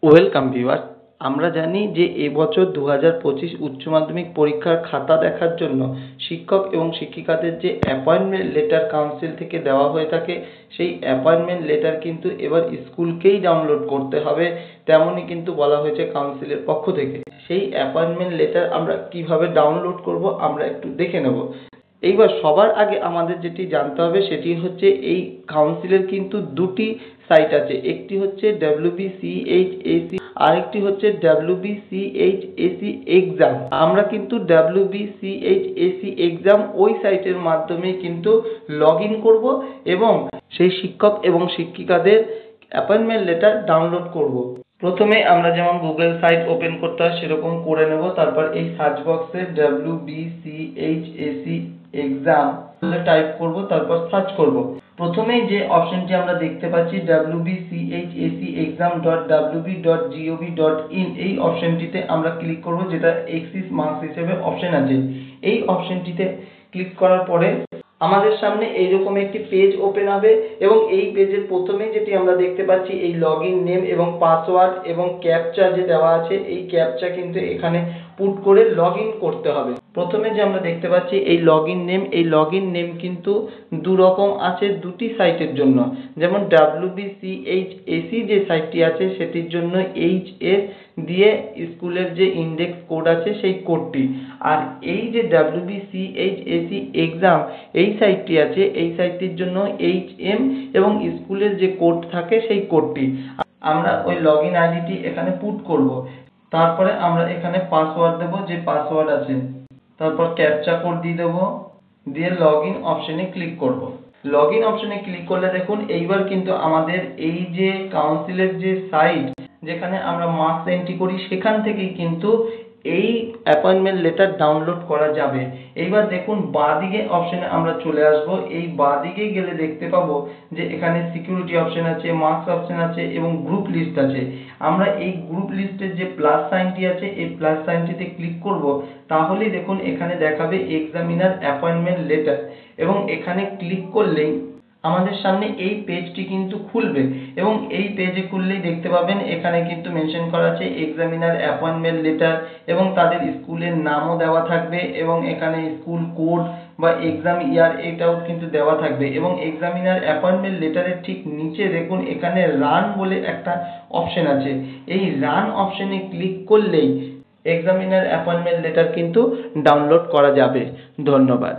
Welcome viewers. আমরা জানি যে এবছর 2025 উচ্চ মাধ্যমিক পরীক্ষার খাতা দেখার জন্য শিক্ষক এবং শিক্ষিকাদের যে অ্যাপয়েন্টমেন্ট লেটার কাউন্সিল থেকে দেওয়া হয়ে থাকে, সেই অ্যাপয়েন্টমেন্ট লেটার কিন্তু এবার স্কুলকেই ডাউনলোড করতে হবে, তেমনই কিন্তু বলা হয়েছে কাউন্সিলের পক্ষ থেকে। সেই অ্যাপয়েন্টমেন্ট লেটার আমরা কিভাবে ডাউনলোড করব আমরা একটু দেখে নেব। এইবার সবার আগে আমাদের যেটি জানতে হবে সেটি হচ্ছে এই কাউন্সিলের কিন্তু দুটি সাইট আছে, একটি হচ্ছে WBCHAC, আরেকটি হচ্ছে WBCHAC এক্সাম। আমরা কিন্তু WBCHAC এক্সাম ওই সাইটের মাধ্যমে কিন্তু লগ ইন করবো এবং সেই শিক্ষক এবং শিক্ষিকাদের অ্যাপয়েন্টমেন্ট লেটার ডাউনলোড করব। প্রথমে আমরা যেমন গুগল সাইট ওপেন করতে হয় সেরকম করে নেব। তারপর এই সার্চ বক্সে WBCHAC এক্সাম টাইপ করব, তারপর সার্চ করব। প্রথমেই যে অপশনটি আমরা দেখতে পাচ্ছি wbchacexam.wb.gov.in, এই অপশনটিতে আমরা ক্লিক করব, যেটা এক্সিস মার্কস হিসেবে অপশন আছে। এই অপশনটিতে ক্লিক করার পরে আমাদের সামনে এইরকম একটি পেজ ওপেন হবে এবং এই পেজের প্রথমেই যেটি আমরা দেখতে পাচ্ছি এই লগইন নেম এবং পাসওয়ার্ড এবং ক্যাপচা যে দেওয়া আছে, এই ক্যাপচা কিন্তু এখানে পুট করে লগইন করতে হবে। প্রথমে যে আমরা দেখতে পাচ্ছি এই লগইন নেম, এই লগইন নেম কিন্তু দু রকম আছে দুটি সাইটের জন্য। যেমন WBCHAC যে সাইটটি আছে সেটির জন্য HS দিয়ে স্কুলের যে ইন্ডেক্স কোড আছে সেই কোডটি, আর এই যে WBCHAC এক্সাম এই সাইটটি আছে, এই সাইটটির জন্য HM এবং স্কুলের যে কোড থাকে সেই কোডটি। আমরা ওই লগইন আইডিটি এখানে পুট করব। তারপরে আমরা এখানে পাসওয়ার্ড দেব, যে পাসওয়ার্ড আছে, তারপর ক্যাপচা কোড দিয়ে দেবো, দিয়ে লগইন অপশনে ক্লিক করব। লগইন অপশনে ক্লিক করলে দেখুন এইবার কিন্তু আমাদের এই যে কাউন্সিলের যে সাইট যেখানে আমরা মার্কস এন্ট্রি করি সেখান থেকেই কিন্তু এই অ্যাপয়েন্টমেন্ট লেটার ডাউনলোড করা যাবে। এইবার দেখুন বাঁদিকে অপশনে আমরা চলে আসব। এই বাঁদিকে গেলে দেখতে পাবো যে এখানে সিকিউরিটি অপশন আছে, মার্কস অপশন আছে এবং গ্রুপ লিস্ট আছে। আমরা এই গ্রুপ লিস্টের যে প্লাস সাইনটি আছে এই প্লাস সাইনটিতে ক্লিক করব, তাহলেই দেখুন এখানে দেখাবে এক্সামিনার অ্যাপয়েন্টমেন্ট লেটার এবং এখানে ক্লিক করলেই আমাদের সামনে এই পেজটি কিন্তু খুলবে এবং এই পেজে খুললেই দেখতে পাবেন এখানে কিন্তু মেনশন করা আছে এক্সামিনার অ্যাপয়েন্টমেন্ট লেটার এবং তাদের স্কুলের নামও দেওয়া থাকবে এবং এখানে স্কুল কোড বা এক্সাম ইয়ার এটাও কিন্তু দেওয়া থাকবে এবং এক্সামিনার অ্যাপয়েন্টমেন্ট লেটারের ঠিক নিচে দেখুন এখানে রান বলে একটা অপশন আছে। এই রান অপশনে ক্লিক করলেই এক্সামিনার অ্যাপয়েন্টমেন্ট লেটার কিন্তু ডাউনলোড করা যাবে। ধন্যবাদ।